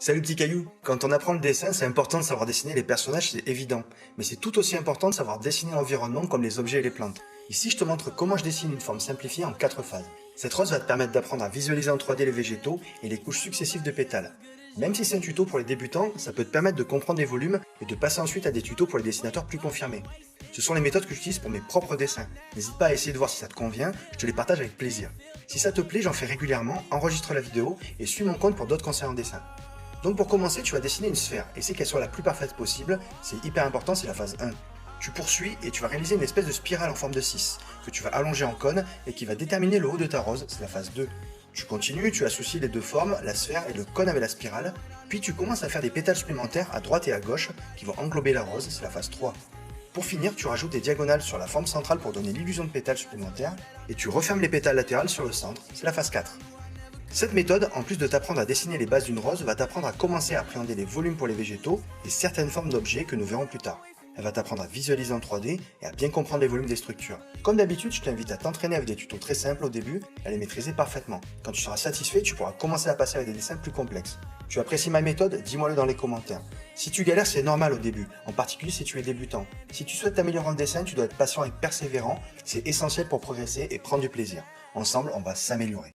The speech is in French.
Salut petit caillou, quand on apprend le dessin, c'est important de savoir dessiner les personnages, c'est évident. Mais c'est tout aussi important de savoir dessiner l'environnement comme les objets et les plantes. Ici, je te montre comment je dessine une forme simplifiée en 4 phases. Cette rose va te permettre d'apprendre à visualiser en 3D les végétaux et les couches successives de pétales. Même si c'est un tuto pour les débutants, ça peut te permettre de comprendre les volumes et de passer ensuite à des tutos pour les dessinateurs plus confirmés. Ce sont les méthodes que j'utilise pour mes propres dessins. N'hésite pas à essayer de voir si ça te convient, je te les partage avec plaisir. Si ça te plaît, j'en fais régulièrement, enregistre la vidéo et suis mon compte pour d'autres conseils en dessin. Donc pour commencer, tu vas dessiner une sphère. Essaie qu'elle soit la plus parfaite possible, c'est hyper important, c'est la phase 1. Tu poursuis et tu vas réaliser une espèce de spirale en forme de 6, que tu vas allonger en cône et qui va déterminer le haut de ta rose, c'est la phase 2. Tu continues, tu associes les deux formes, la sphère et le cône avec la spirale, puis tu commences à faire des pétales supplémentaires à droite et à gauche qui vont englober la rose, c'est la phase 3. Pour finir, tu rajoutes des diagonales sur la forme centrale pour donner l'illusion de pétales supplémentaires, et tu refermes les pétales latérales sur le centre, c'est la phase 4. Cette méthode, en plus de t'apprendre à dessiner les bases d'une rose, va t'apprendre à commencer à appréhender les volumes pour les végétaux et certaines formes d'objets que nous verrons plus tard. Elle va t'apprendre à visualiser en 3D et à bien comprendre les volumes des structures. Comme d'habitude, je t'invite à t'entraîner avec des tutos très simples au début et à les maîtriser parfaitement. Quand tu seras satisfait, tu pourras commencer à passer avec des dessins plus complexes. Tu apprécies ma méthode? Dis-moi-le dans les commentaires. Si tu galères, c'est normal au début, en particulier si tu es débutant. Si tu souhaites t'améliorer en dessin, tu dois être patient et persévérant, c'est essentiel pour progresser et prendre du plaisir. Ensemble, on va s'améliorer.